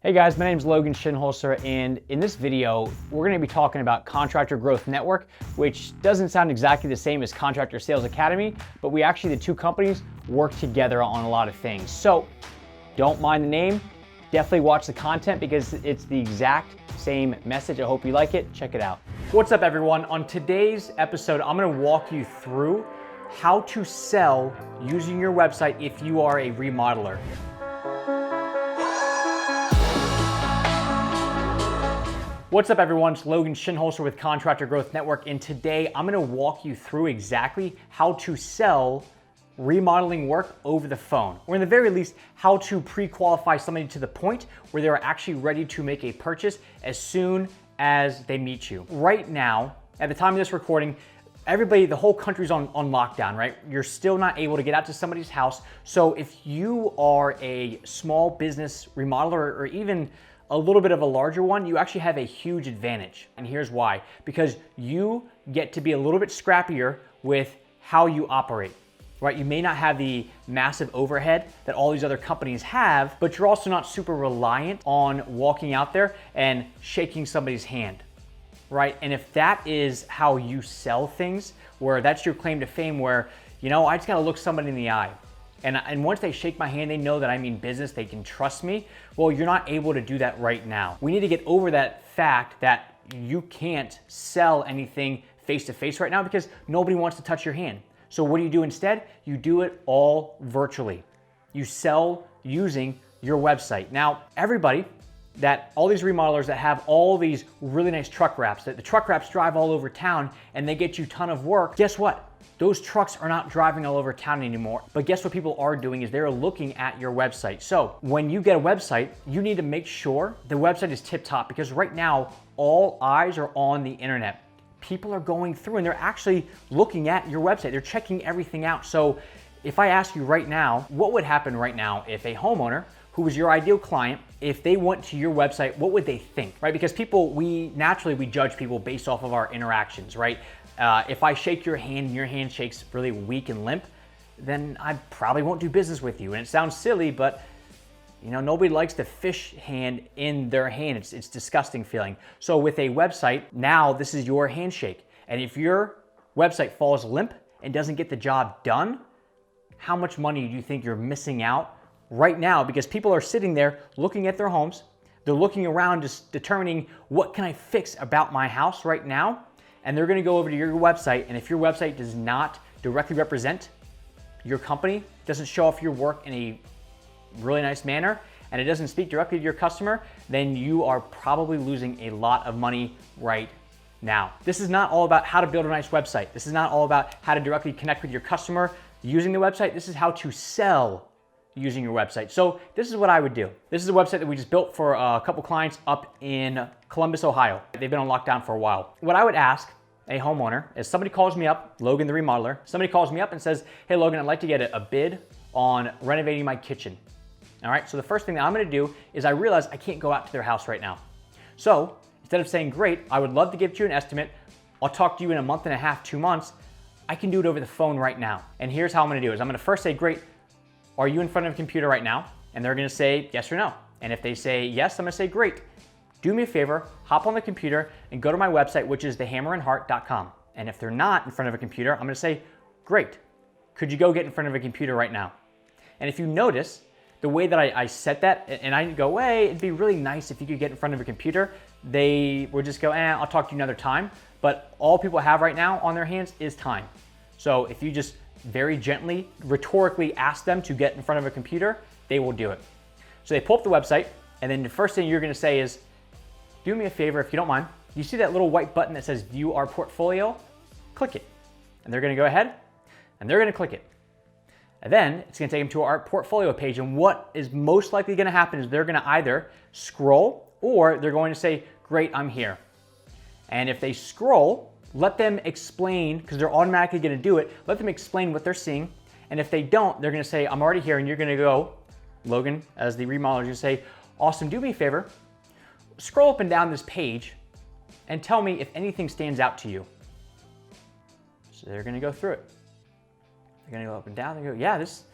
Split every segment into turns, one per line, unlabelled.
Hey guys, my name is Logan Shinholster, and in this video, we're going to be talking about Contractor Growth Network, which doesn't sound exactly the same as Contractor Sales Academy, but the two companies work together on a lot of things. So don't mind the name, definitely watch the content because it's the exact same message. I hope you like it. Check it out. What's up everyone? On today's episode, I'm going to walk you through how to sell using your website if you are a remodeler. What's up everyone, it's Logan Shinholster with Contractor Growth Network, and today I'm gonna walk you through exactly how to sell remodeling work over the phone, or in the very least, how to pre-qualify somebody to the point where they're actually ready to make a purchase as soon as they meet you. Right now, at the time of this recording, the whole country's on lockdown, right? You're still not able to get out to somebody's house. So if you are a small business remodeler or even a little bit of a larger one, you actually have a huge advantage. And here's why. Because you get to be a little bit scrappier with how you operate, right? You may not have the massive overhead that all these other companies have, but you're also not super reliant on walking out there and shaking somebody's hand, right? And if that is how you sell things, where that's your claim to fame, where, I just gotta look somebody in the eye. And once they shake my hand, they know that I mean business, they can trust me. Well, you're not able to do that right now. We need to get over that fact that you can't sell anything face-to-face right now because nobody wants to touch your hand. So what do you do instead? You do it all virtually. You sell using your website. Now, all these remodelers that have all these really nice truck wraps, that the truck wraps drive all over town and they get you a ton of work, guess what? Those trucks are not driving all over town anymore. But guess what people are doing is they're looking at your website. So when you get a website, you need to make sure the website is tip top, because right now, all eyes are on the internet. People are going through and they're actually looking at your website. They're checking everything out. So if I ask you right now, what would happen right now if a homeowner who was your ideal client, if they went to your website, what would they think, right? Because we judge people based off of our interactions, right? If I shake your hand and your hand shakes really weak and limp, then I probably won't do business with you. And it sounds silly, but nobody likes the fish hand in their hand. It's disgusting feeling. So with a website, now this is your handshake. And if your website falls limp and doesn't get the job done, how much money do you think you're missing out right now? Because people are sitting there looking at their homes. They're looking around just determining, what can I fix about my house right now? And they're gonna go over to your website, and if your website does not directly represent your company, doesn't show off your work in a really nice manner, and it doesn't speak directly to your customer, then you are probably losing a lot of money right now. This is not all about how to build a nice website. This is not all about how to directly connect with your customer using the website. This is how to sell using your website. So this is what I would do. This is a website that we just built for a couple clients up in Columbus, Ohio. They've been on lockdown for a while. What I would ask a homeowner is, somebody calls me up, Logan the remodeler, somebody calls me up and says, hey Logan, I'd like to get a bid on renovating my kitchen. All right, so the first thing that I'm gonna do is, I realize I can't go out to their house right now. So instead of saying, great, I would love to give you an estimate, I'll talk to you in a month and a half, 2 months, I can do it over the phone right now. And here's how I'm gonna do it. I'm gonna first say, great, are you in front of a computer right now? And they're gonna say yes or no. And if they say yes, I'm gonna say, great. Do me a favor, hop on the computer and go to my website, which is thehammerandheart.com. And if they're not in front of a computer, I'm gonna say, great. Could you go get in front of a computer right now? And if you notice, the way that I set that, and I go, hey, it'd be really nice if you could get in front of a computer, they would just go, I'll talk to you another time. But all people have right now on their hands is time. So if you just very gently, rhetorically ask them to get in front of a computer, they will do it. So they pull up the website, and then the first thing you're gonna say is, do me a favor if you don't mind. You see that little white button that says view our portfolio? Click it. And they're gonna go ahead, and they're gonna click it. And then it's gonna take them to our portfolio page, and what is most likely gonna happen is they're gonna either scroll, or they're going to say, great, I'm here. And if they scroll, let them explain, because they're automatically gonna do it, let them explain what they're seeing. And if they don't, they're gonna say, I'm already here, and you're gonna go, Logan, as the remodeler, you're gonna say, awesome, do me a favor, scroll up and down this page and tell me if anything stands out to you. So they're gonna go through it. They're gonna go up and down, they go, yeah, this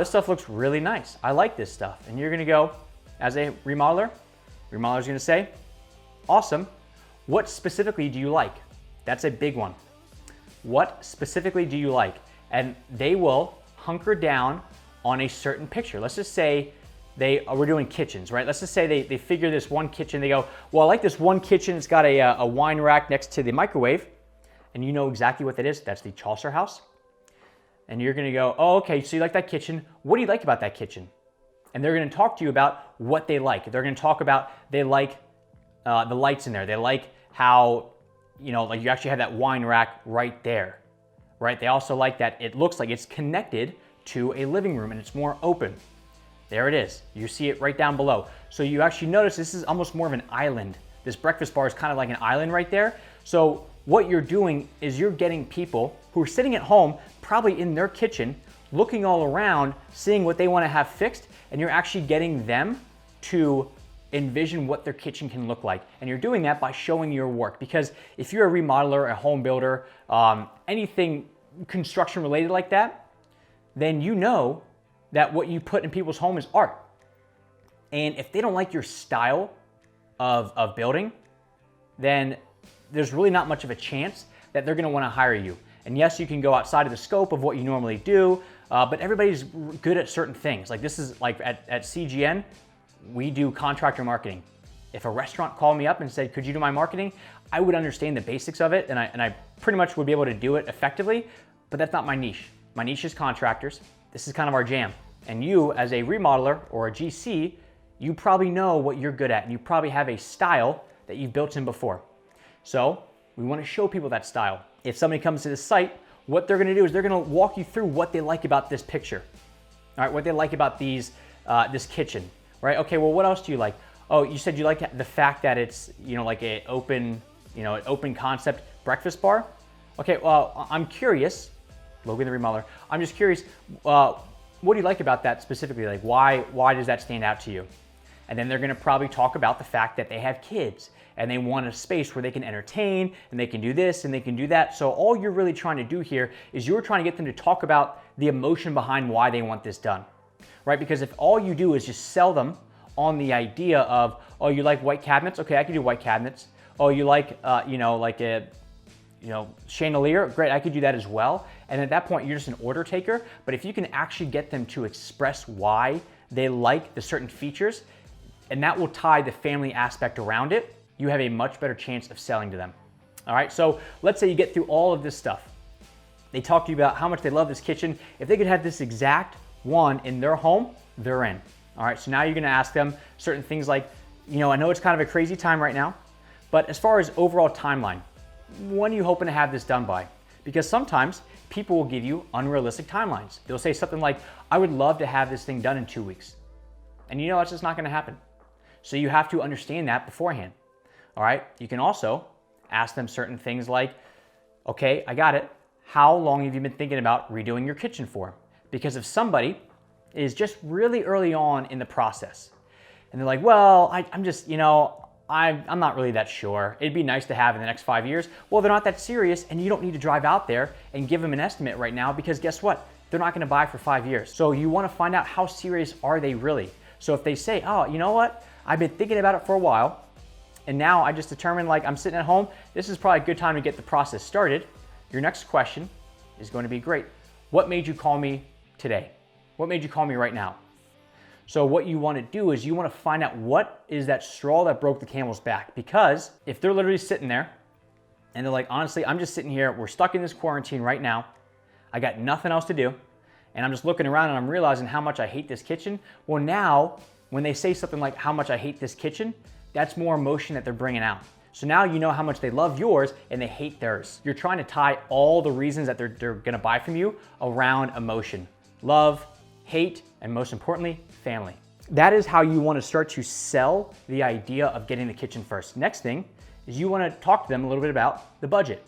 stuff looks really nice. I like this stuff. And you're gonna go, as a remodeler? Remodeler's gonna say, awesome. What specifically do you like? That's a big one. What specifically do you like? And they will hunker down on a certain picture. Let's just say we're doing kitchens, right? Let's just say they figure this one kitchen, they go, well, I like this one kitchen, it's got a wine rack next to the microwave, and you know exactly what that is. That's the Chaucer house. And you're gonna go, oh, okay, so you like that kitchen. What do you like about that kitchen? And they're gonna talk to you about what they like. They're gonna talk about, they like the lights in there. They like how, like you actually have that wine rack right there, right? They also like that it looks like it's connected to a living room and it's more open. There it is. You see it right down below. So you actually notice this is almost more of an island. This breakfast bar is kind of like an island right there. So what you're doing is you're getting people who are sitting at home, probably in their kitchen, looking all around, seeing what they want to have fixed, and you're actually getting them to envision what their kitchen can look like. And you're doing that by showing your work. Because if you're a remodeler, a home builder, anything construction related like that, then you know that what you put in people's home is art. And if they don't like your style of building, then there's really not much of a chance that they're gonna wanna hire you. And yes, you can go outside of the scope of what you normally do, but everybody's good at certain things. Like this is like at CGN, we do contractor marketing. If a restaurant called me up and said, could you do my marketing? I would understand the basics of it, and I pretty much would be able to do it effectively, but that's not my niche. My niche is contractors. This is kind of our jam. And you, as a remodeler or a GC, you probably know what you're good at, and you probably have a style that you've built in before. So we want to show people that style. If somebody comes to this site, what they're gonna do is they're gonna walk you through what they like about this picture. All right, what they like about this kitchen, right? Okay, well, what else do you like? Oh, you said you like the fact that it's, like an open concept breakfast bar. Okay, well, I'm curious, Logan the remodeler, I'm just curious, what do you like about that specifically? Like why does that stand out to you? And then they're gonna probably talk about the fact that they have kids and they want a space where they can entertain and they can do this and they can do that. So all you're really trying to do here is you're trying to get them to talk about the emotion behind why they want this done, right? Because if all you do is just sell them on the idea of, oh, you like white cabinets? Okay, I can do white cabinets. Oh, you like, like a, chandelier? Great, I could do that as well. And at that point, you're just an order taker. But if you can actually get them to express why they like the certain features, and that will tie the family aspect around it, you have a much better chance of selling to them. All right, so let's say you get through all of this stuff. They talk to you about how much they love this kitchen. If they could have this exact one in their home, they're in. All right, so now you're gonna ask them certain things like, I know it's kind of a crazy time right now, but as far as overall timeline, when are you hoping to have this done by? Because sometimes people will give you unrealistic timelines. They'll say something like, I would love to have this thing done in 2 weeks. And it's just not gonna happen. So you have to understand that beforehand. All right, you can also ask them certain things like, okay, I got it. How long have you been thinking about redoing your kitchen for? Because if somebody is just really early on in the process and they're like, well, I'm just, I'm not really that sure. It'd be nice to have in the next 5 years. Well, they're not that serious, and you don't need to drive out there and give them an estimate right now, because guess what? They're not gonna buy for 5 years. So you wanna find out how serious are they really? So if they say, oh, you know what? I've been thinking about it for a while, and now I just determined, like, I'm sitting at home, this is probably a good time to get the process started. Your next question is going to be, great, what made you call me today? What made you call me right now? So what you want to do is you want to find out what is that straw that broke the camel's back. Because if they're literally sitting there and they're like, honestly, I'm just sitting here, we're stuck in this quarantine right now, I got nothing else to do, and I'm just looking around and I'm realizing how much I hate this kitchen. Well, now when they say something like how much I hate this kitchen, that's more emotion that they're bringing out. So now you know how much they love yours and they hate theirs. You're trying to tie all the reasons that they're gonna buy from you around emotion. Love, hate, and most importantly, family. That is how you wanna start to sell the idea of getting the kitchen first. Next thing is you wanna talk to them a little bit about the budget.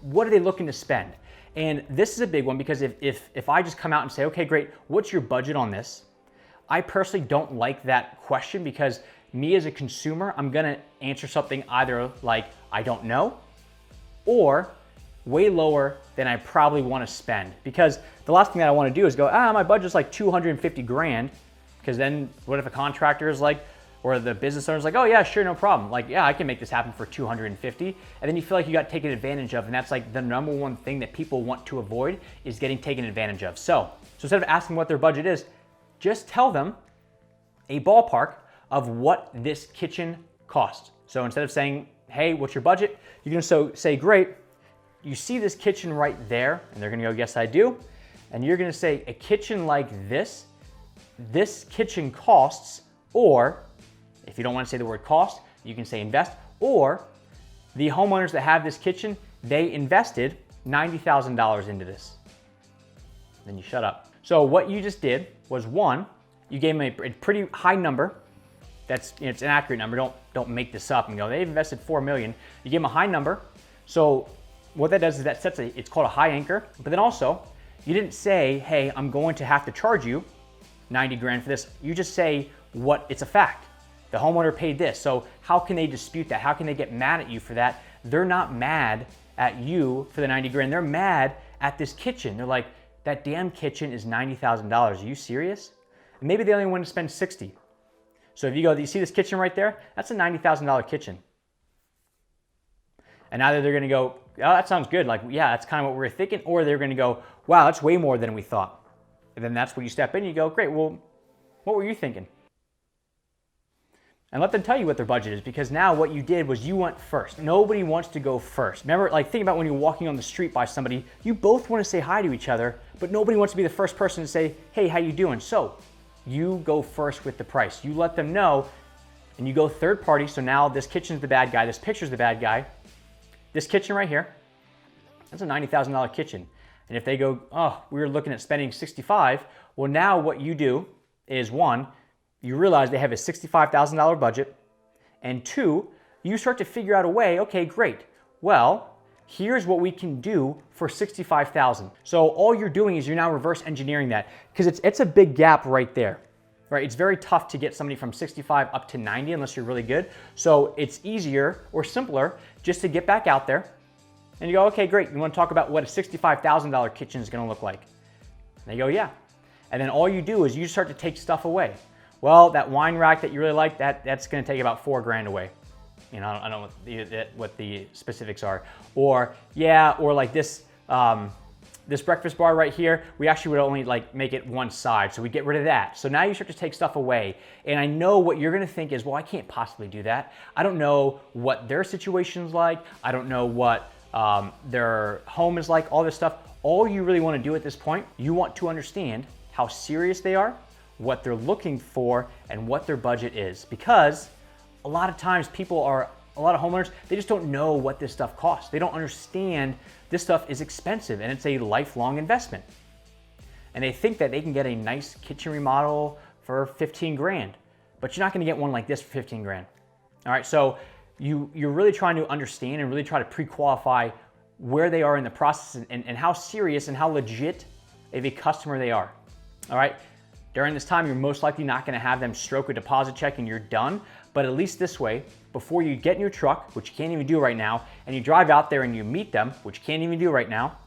What are they looking to spend? And this is a big one, because if I just come out and say, okay, great, what's your budget on this? I personally don't like that question, because me as a consumer, I'm gonna answer something either like, I don't know, or way lower than I probably wanna spend. Because the last thing that I wanna do is go, my budget's like 250 grand. Because then what if a contractor is like, or the business owner's like, oh yeah, sure, no problem. Like, yeah, I can make this happen for 250. And then you feel like you got taken advantage of. And that's like the number one thing that people want to avoid is getting taken advantage of. So instead of asking what their budget is, just tell them a ballpark of what this kitchen costs. So instead of saying, hey, what's your budget? You're gonna say, great, you see this kitchen right there? And they're gonna go, yes, I do. And you're gonna say, a kitchen like this kitchen costs, or if you don't want to say the word cost, you can say invest, or the homeowners that have this kitchen, they invested $90,000 into this. Then you shut up. So what you just did was, one, you gave them a pretty high number. That's, it's an accurate number. Don't make this up and go, they've invested $4 million. You give them a high number. So what that does is that sets it's called a high anchor. But then also, you didn't say, hey, I'm going to have to charge you 90 grand for this. You just say what it's a fact. The homeowner paid this. So how can they dispute that? How can they get mad at you for that? They're not mad at you for the 90 grand. They're mad at this kitchen. They're like, that damn kitchen is $90,000. Are you serious? And maybe they only want to spend 60. So if you go, you see this kitchen right there? That's a $90,000 kitchen. And either they're gonna go, oh, that sounds good. Like, yeah, that's kind of what we were thinking. Or they're gonna go, wow, that's way more than we thought. And then that's when you step in and you go, great, well, what were you thinking? And let them tell you what their budget is, because now what you did was you went first. Nobody wants to go first. Remember, like, think about when you're walking on the street by somebody, you both want to say hi to each other, but nobody wants to be the first person to say, hey, how you doing? So you go first with the price. You let them know, and you go third party. So now this kitchen's the bad guy, this picture's the bad guy. This kitchen right here, that's a $90,000 kitchen. And if they go, oh, we were looking at spending 65, well, now what you do is, one, you realize they have a $65,000 budget, and two, you start to figure out a way, okay, great. Well, here's what we can do for $65,000. So all you're doing is you're now reverse engineering that, because it's a big gap right there, right? It's very tough to get somebody from 65 up to 90 unless you're really good. So it's easier or simpler just to get back out there and you go, okay, great. You want to talk about what a $65,000 kitchen is going to look like? And they go, yeah. And then all you do is you start to take stuff away. Well, that wine rack that you really like, that's going to take about $4 grand away. You know, I don't know what the specifics are. Or yeah, or like this this breakfast bar right here, we actually would only like make it one side, so we get rid of that. So now you start to take stuff away. And I know what you're going to think is, well, I can't possibly do that. I don't know what their situation's like. I don't know what their home is like, all this stuff. All you really want to do at this point, you want to understand how serious they are, what they're looking for, and what their budget is. Because a lot of times a lot of homeowners, they just don't know what this stuff costs. They don't understand this stuff is expensive and it's a lifelong investment. And they think that they can get a nice kitchen remodel for 15 grand, but you're not gonna get one like this for 15 grand. All right, so you're really trying to understand and really try to pre-qualify where they are in the process and how serious and how legit of a customer they are. All right, during this time, you're most likely not gonna have them stroke a deposit check and you're done, but at least this way, before you get in your truck, which you can't even do right now, and you drive out there and you meet them, which you can't even do right now,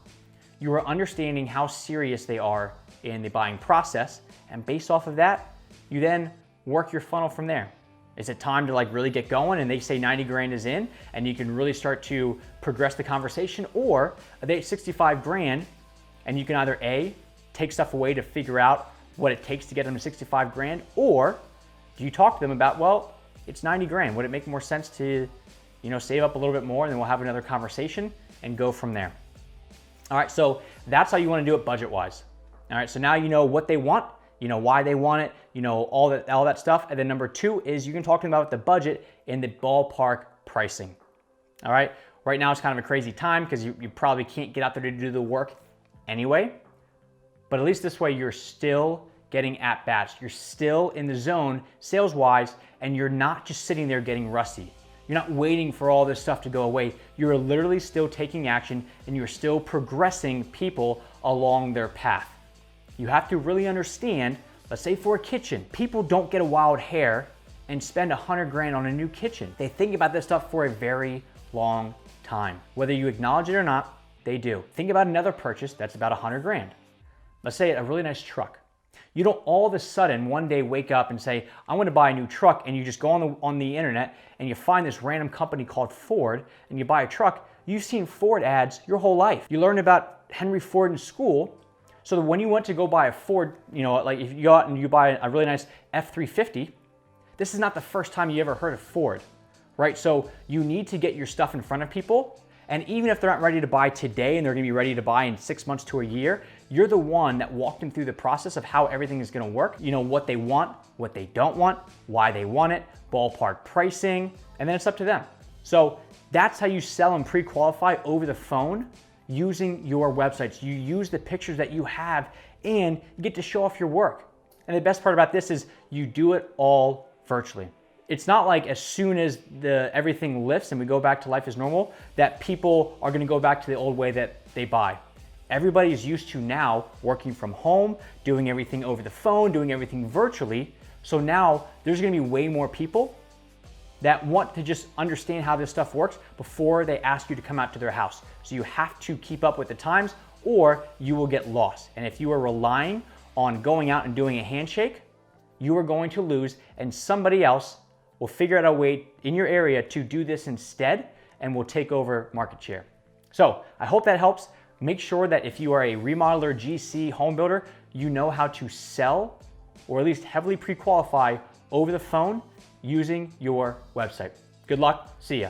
you are understanding how serious they are in the buying process, and based off of that, you then work your funnel from there. Is it time to like really get going and they say 90 grand is in and you can really start to progress the conversation, or are they at 65 grand and you can either A, take stuff away to figure out what it takes to get them to 65 grand, or do you talk to them about, well, it's 90 grand. Would it make more sense to, save up a little bit more and then we'll have another conversation and go from there. All right, so that's how you want to do it budget-wise. All right, so now you know what they want, you know why they want it, all that stuff. And then number two is you can talk to them about the budget and the ballpark pricing. All right, right now it's kind of a crazy time because you probably can't get out there to do the work anyway, but at least this way you're still getting at bats. You're still in the zone sales-wise, and you're not just sitting there getting rusty. You're not waiting for all this stuff to go away. You're literally still taking action, and you're still progressing people along their path. You have to really understand, let's say for a kitchen, people don't get a wild hair and spend 100 grand on a new kitchen. They think about this stuff for a very long time. Whether you acknowledge it or not, they do. Think about another purchase that's about 100 grand. Let's say a really nice truck. You don't all of a sudden one day wake up and say, I'm going to buy a new truck, and you just go on the internet and you find this random company called Ford and you buy a truck. You've seen Ford ads your whole life. You learned about Henry Ford in school, so that when you went to go buy a Ford, like if you go out and you buy a really nice F-350, this is not the first time you ever heard of Ford, right? So you need to get your stuff in front of people. And even if they're not ready to buy today and they're gonna be ready to buy in 6 months to a year, you're the one that walked them through the process of how everything is gonna work. You know what they want, what they don't want, why they want it, ballpark pricing, and then it's up to them. So that's how you sell and pre-qualify over the phone using your websites. You use the pictures that you have and you get to show off your work. And the best part about this is you do it all virtually. It's not like as soon as everything lifts and we go back to life as normal, that people are gonna go back to the old way that they buy. Everybody is used to now working from home, doing everything over the phone, doing everything virtually. So now there's gonna be way more people that want to just understand how this stuff works before they ask you to come out to their house. So you have to keep up with the times or you will get lost. And if you are relying on going out and doing a handshake, you are going to lose, and somebody else will figure out a way in your area to do this instead and will take over market share. So I hope that helps. Make sure that if you are a remodeler, GC, home builder, you know how to sell or at least heavily pre-qualify over the phone using your website. Good luck, see ya.